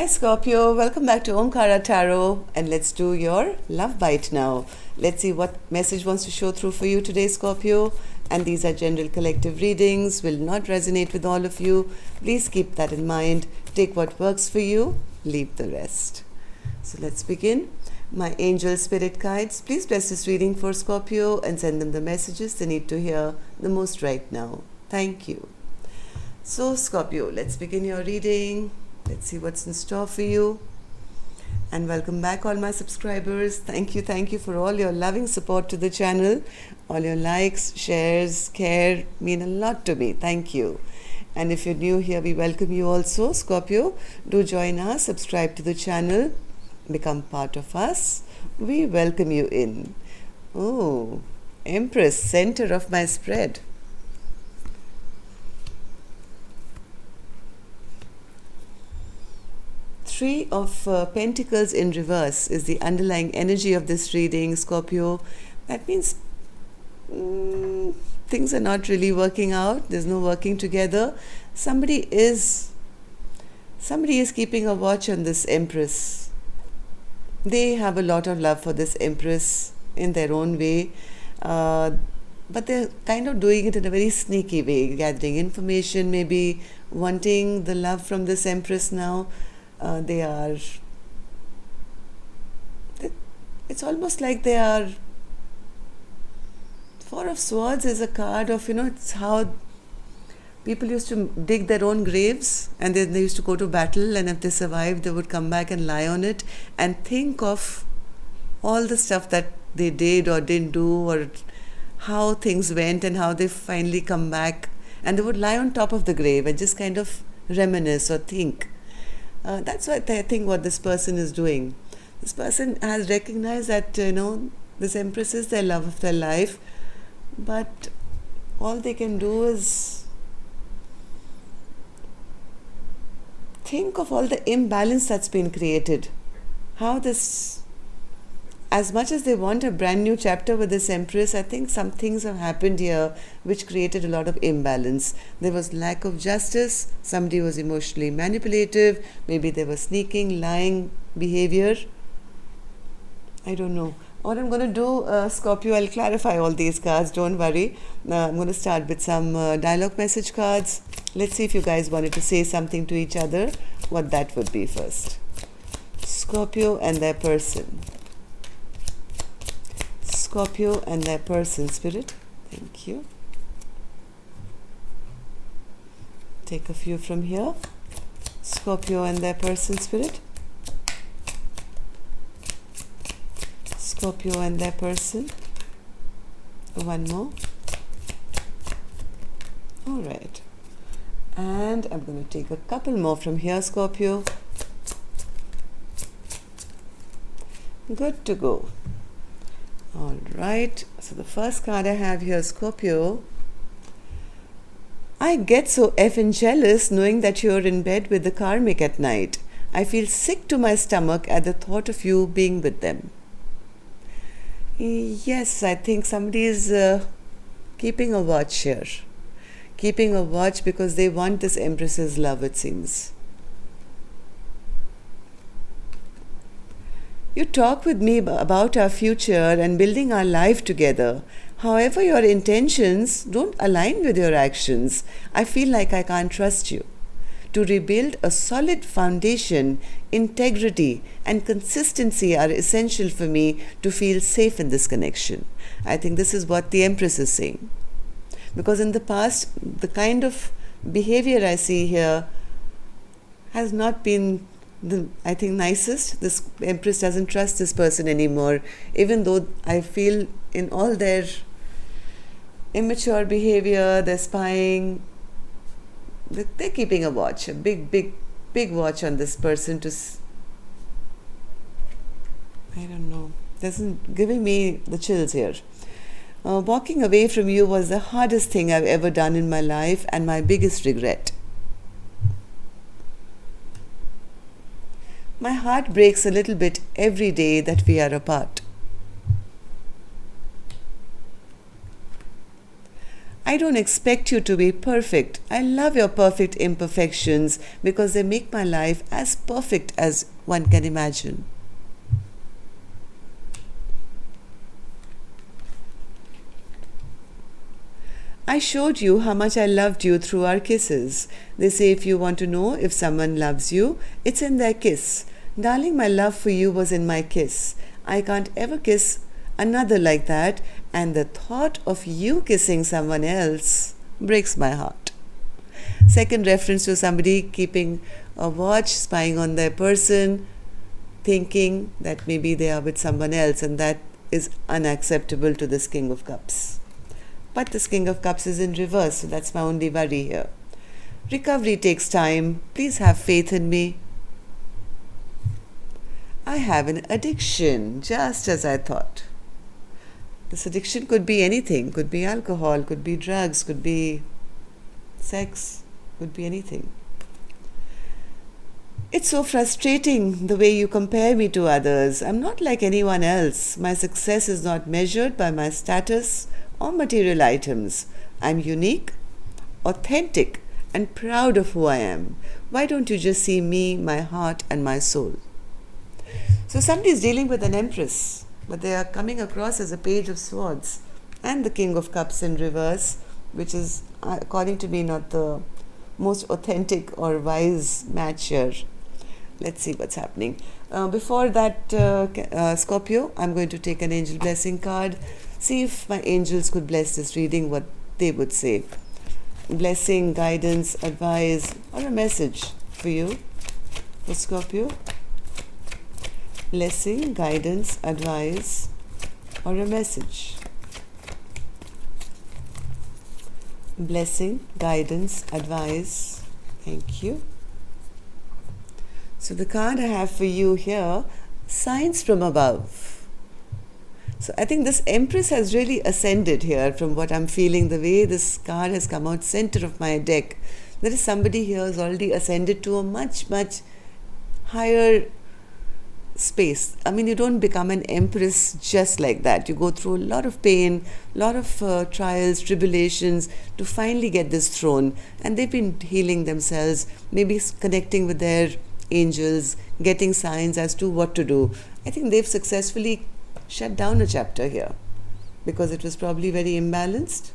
Hi Scorpio, welcome back to Omkara Tarot, and let's do your love bite now. Let's see what message wants to show through for you today, Scorpio. And these are general collective readings, will not resonate with all of you. Please keep that in mind. Take what works for you, leave the rest. So let's begin. My angel spirit guides, please bless this reading for Scorpio and send them the messages they need to hear the most right now. Thank you. So Scorpio, let's begin your reading. Let's see what's in store for you. And welcome back all my subscribers. Thank you for all your loving support to the channel. All your likes, shares, care mean a lot to me. Thank you. And if you're new here, we welcome you also. Scorpio, do join us, subscribe to the channel, become part of us. We welcome you in. Oh, Empress, center of my spread. Three of Pentacles in reverse is the underlying energy of this reading, Scorpio. That means things are not really working out. There's no working together. Somebody is keeping a watch on this Empress. They have a lot of love for this Empress in their own way. But they're kind of doing it in a very sneaky way, gathering information, maybe wanting the love from this Empress now. It's almost like they are. Four of Swords is a card of, it's how people used to dig their own graves, and then they used to go to battle, and if they survived, they would come back and lie on it and think of all the stuff that they did or didn't do, or how things went and how they finally come back, and they would lie on top of the grave and just kind of reminisce or think. That's what I think what this person is doing. This person has recognized that, this Empress is their love of their life, but all they can do is think of all the imbalance that's been created. How this, as much as they want a brand new chapter with this Empress, I think some things have happened here which created a lot of imbalance. There was lack of justice, somebody was emotionally manipulative, maybe there was sneaking, lying behavior. I don't know. What I'm going to do, Scorpio, I'll clarify all these cards, don't worry. I'm going to start with some dialogue message cards. Let's see if you guys wanted to say something to each other, what that would be first. Scorpio and their person. Scorpio and their person, Spirit. Thank you. Take a few from here. Scorpio and their person, Spirit. Scorpio and their person. One more. All right. And I'm going to take a couple more from here, Scorpio. Good to go. All right, so the first card I have here, Scorpio. I get so effing jealous knowing that you're in bed with the karmic at night. I feel sick to my stomach at the thought of you being with them. Yes, I think somebody is keeping a watch here. Keeping a watch because they want this Empress's love, it seems. You talk with me about our future and building our life together. However, your intentions don't align with your actions. I feel like I can't trust you. To rebuild a solid foundation, integrity and consistency are essential for me to feel safe in this connection. I think this is what the Empress is saying. Because in the past, the kind of behavior I see here has not been I think nicest. This Empress doesn't trust this person anymore, even though I feel in all their immature behavior, their spying, they're keeping a watch, a big watch on this person to, I don't know, doesn't giving me the chills here. Walking away from you was the hardest thing I've ever done in my life and my biggest regret. My heart breaks a little bit every day that we are apart. I don't expect you to be perfect. I love your perfect imperfections because they make my life as perfect as one can imagine. I showed you how much I loved you through our kisses. They say if you want to know if someone loves you, it's in their kiss. Darling, my love for you was in my kiss. I can't ever kiss another like that, and the thought of you kissing someone else breaks my heart. Second reference to somebody keeping a watch, spying on their person, thinking that maybe they are with someone else, and that is unacceptable to this King of Cups. But this King of Cups is in reverse, so that's my only worry here. Recovery takes time. Please have faith in me. I have an addiction, just as I thought. This addiction could be anything. Could be alcohol, could be drugs, could be sex, could be anything. It's so frustrating the way you compare me to others. I'm not like anyone else. My success is not measured by my status or material items. I'm unique, authentic, and proud of who I am. Why don't you just see me, my heart, and my soul? So somebody is dealing with an empress, but they are coming across as a page of swords and the King of Cups in reverse, which is, according to me, not the most authentic or wise match here. Let's see what's happening. Before that, Scorpio, I'm going to take an angel blessing card. See if my angels could bless this reading, what they would say. Blessing, guidance, advice, or a message for you, for Scorpio. Blessing, guidance, advice, or a message. Blessing, guidance, advice. Thank you. So the card I have for you here, signs from above. So I think this Empress has really ascended here from what I'm feeling, the way this card has come out center of my deck. There is somebody here who's already ascended to a much, much higher space. I mean, you don't become an Empress just like that. You go through a lot of pain, a lot of trials, tribulations to finally get this throne. And they've been healing themselves, maybe connecting with their angels, getting signs as to what to do. I think they've successfully shut down a chapter here because it was probably very imbalanced.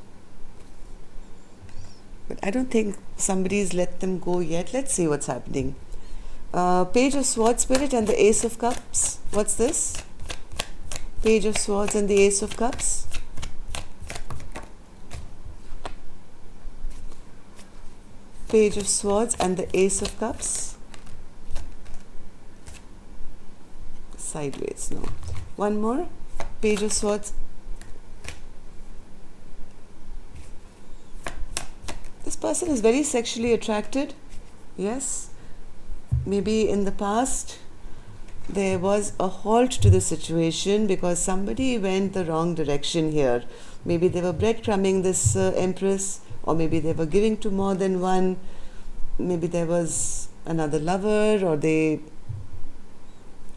But I don't think somebody's let them go yet. Let's see what's happening. Page of Swords, Spirit, and the Ace of Cups. What's this? Page of Swords and the Ace of Cups. Page of Swords and the Ace of Cups. Sideways, no. One more. Page of Swords. This person is very sexually attracted. Yes. Maybe in the past there was a halt to the situation because somebody went the wrong direction here. Maybe they were breadcrumbing this Empress, or maybe they were giving to more than one. Maybe there was another lover, or they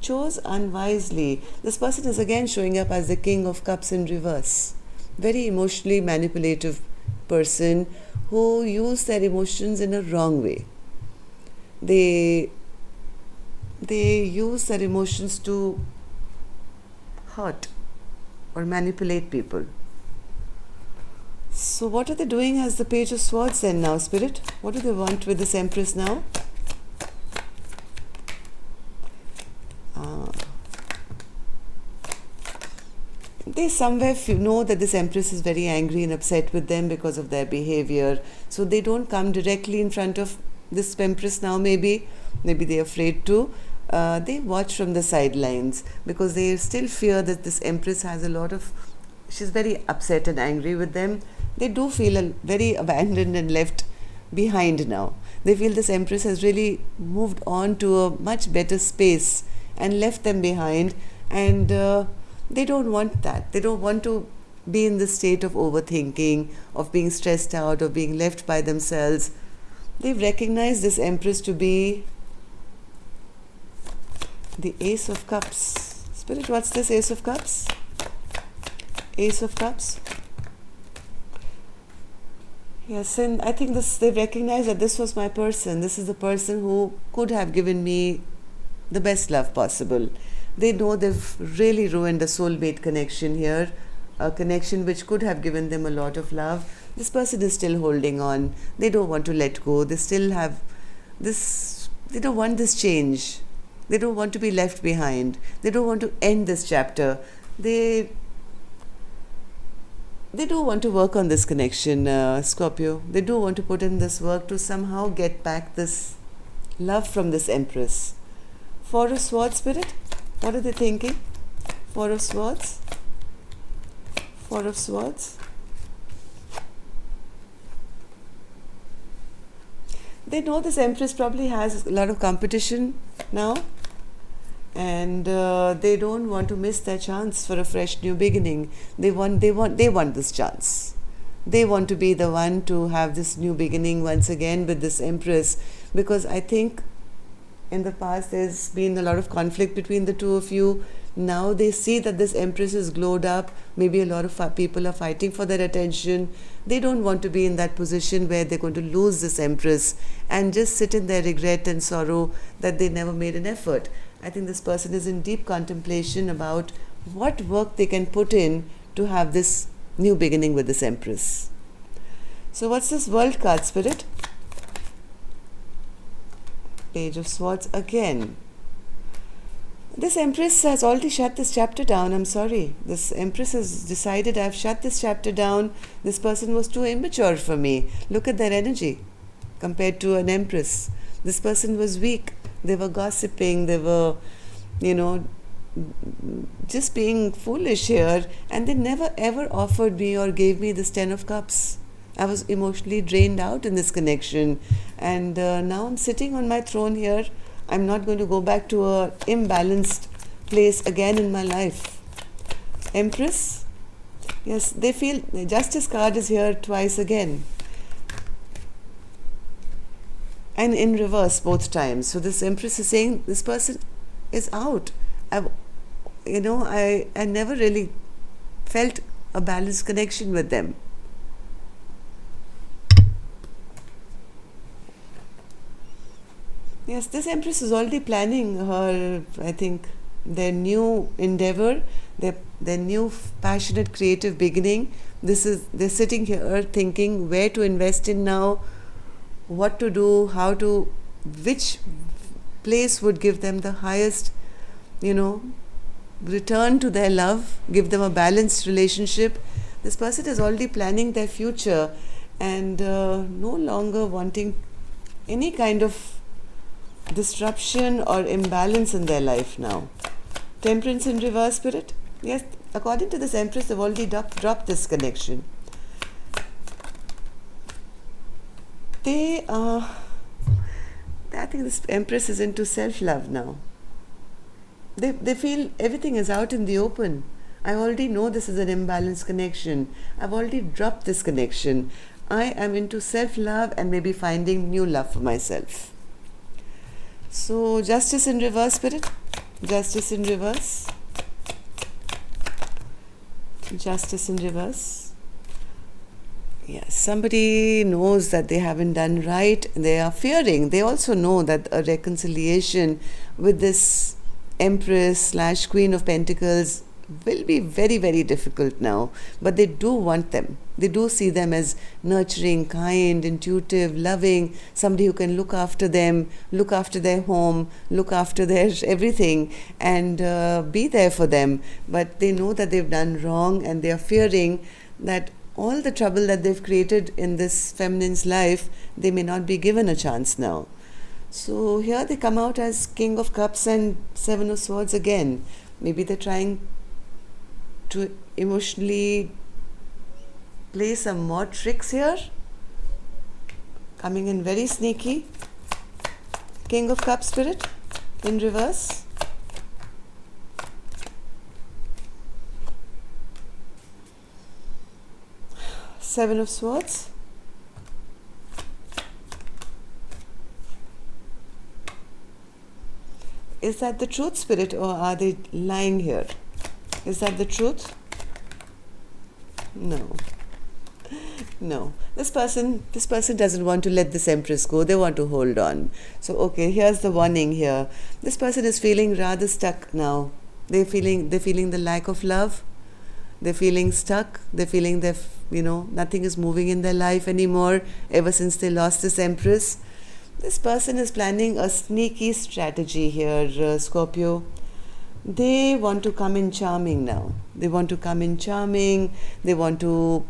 chose unwisely. This person is again showing up as the King of Cups in reverse. Very emotionally manipulative person who used their emotions in a wrong way. They use their emotions to hurt or manipulate people. So what are they doing as the Page of Swords then now, Spirit? What do they want with this Empress now? They somewhere know that this Empress is very angry and upset with them because of their behavior. So they don't come directly in front of this Empress now, maybe they're afraid to. They watch from the sidelines because they still fear that this Empress has she's very upset and angry with them. They do feel very abandoned and left behind now. They feel this Empress has really moved on to a much better space and left them behind, and they don't want that. They don't want to be in this state of overthinking, of being stressed out, of being left by themselves. They've recognized this Empress to be the Ace of Cups. Spirit, what's this Ace of Cups? Ace of Cups. Yes, and I think they recognize that this was my person. This is the person who could have given me the best love possible. They know they've really ruined a soulmate connection here, a connection which could have given them a lot of love. This person is still holding on. They don't want to let go. They still have this, they don't want this change. They don't want to be left behind. They don't want to end this chapter. They do want to work on this connection, Scorpio. They do want to put in this work to somehow get back this love from this Empress. Four of Swords, Spirit. What are they thinking? Four of Swords. Four of Swords. They know this Empress probably has a lot of competition now, and they don't want to miss their chance for a fresh new beginning. They want this chance. They want to be the one to have this new beginning once again with this Empress, because I think in the past there's been a lot of conflict between the two of you. Now they see that this Empress is glowed up. Maybe a lot of people are fighting for their attention. They don't want to be in that position where they're going to lose this Empress and just sit in their regret and sorrow that they never made an effort. I think this person is in deep contemplation about what work they can put in to have this new beginning with this Empress. So what's this World card, Spirit? Page of Swords again. This Empress has already shut this chapter down. I'm sorry. This Empress has decided, I've shut this chapter down. This person was too immature for me. Look at their energy compared to an Empress. This person was weak. They were gossiping. They were, just being foolish here. And they never ever offered me or gave me this 10 of Cups. I was emotionally drained out in this connection. And now I'm sitting on my throne here. I'm not going to go back to a imbalanced place again in my life. Empress, yes, they feel the Justice card is here twice again. And in reverse both times. So this Empress is saying this person is out. I never really felt a balanced connection with them. Yes, this Empress is already planning her, I think, their new endeavor, their new passionate creative beginning. They're sitting here thinking where to invest in now, what to do, which place would give them the highest, return to their love, give them a balanced relationship. This person is already planning their future and no longer wanting any kind of disruption or imbalance in their life now. Temperance in reverse, Spirit. Yes, according to this Empress, they've already dropped this connection. I think this Empress is into self-love now. They feel everything is out in the open. I already know this is an imbalanced connection. I've already dropped this connection. I am into self-love and maybe finding new love for myself. So, Justice in reverse, Spirit. Justice in reverse. Justice in reverse. Yes, somebody knows that they haven't done right. They are fearing. They also know that a reconciliation with this Empress / Queen of Pentacles will be very, very difficult now. But they do want them. They do see them as nurturing, kind, intuitive, loving, somebody who can look after them, look after their home, look after their everything, and be there for them. But they know that they've done wrong, and they are fearing that all the trouble that they've created in this feminine's life, they may not be given a chance now. So here they come out as King of Cups and Seven of Swords again. Maybe they're trying to emotionally play some more tricks here. Coming in very sneaky. King of Cups, Spirit, in reverse. Seven of Swords. Is that the truth, Spirit, or are they lying here? Is that the truth? No. No, this person doesn't want to let this Empress go. They want to hold on. So okay, here's the warning here. This person is feeling rather stuck now. They're feeling the lack of love. They're feeling stuck. They're feeling nothing is moving in their life anymore ever since they lost this Empress. This person is planning a sneaky strategy here, Scorpio. They want to come in charming now. They want to come in charming. They want to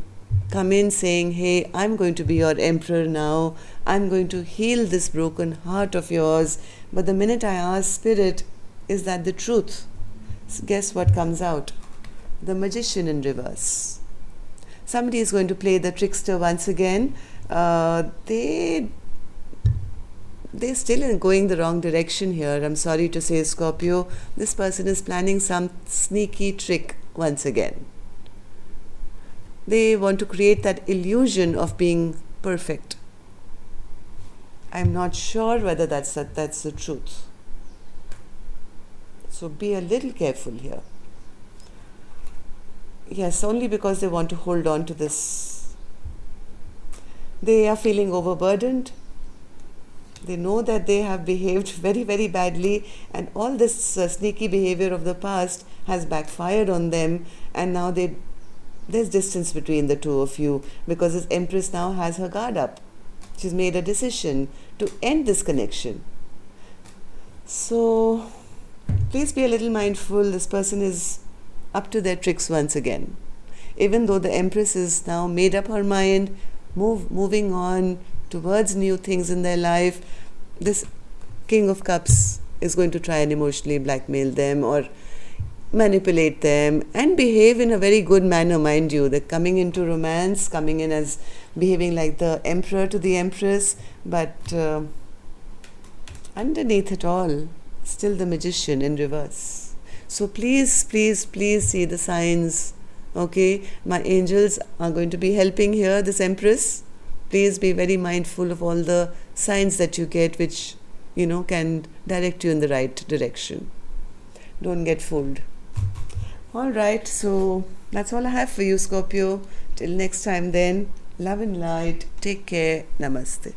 come in saying, hey, I'm going to be your emperor now. I'm going to heal this broken heart of yours. But the minute I ask Spirit, is that the truth? So guess what comes out? The Magician in reverse. Somebody is going to play the trickster once again. They're still going the wrong direction here. I'm sorry to say, Scorpio. This person is planning some sneaky trick once again. They want to create that illusion of being perfect. I'm not sure whether that's the truth. So be a little careful here. Yes, only because they want to hold on to this. They are feeling overburdened. They know that they have behaved very, very badly, and all this sneaky behavior of the past has backfired on them, and now there's distance between the two of you because this Empress now has her guard up. She's made a decision to end this connection. So please be a little mindful. This person is up to their tricks once again. Even though the Empress is now made up her mind, moving on towards new things in their life, this King of Cups is going to try and emotionally blackmail them or manipulate them and behave in a very good manner, mind you. They're coming into romance, coming in as behaving like the Emperor to the Empress, but underneath it all, still the Magician in reverse. So please, please, please see the signs. Okay, my angels are going to be helping here, this Empress. Please be very mindful of all the signs that you get, which, can direct you in the right direction. Don't get fooled. All right, so that's all I have for you, Scorpio. Till next time then, love and light. Take care. Namaste.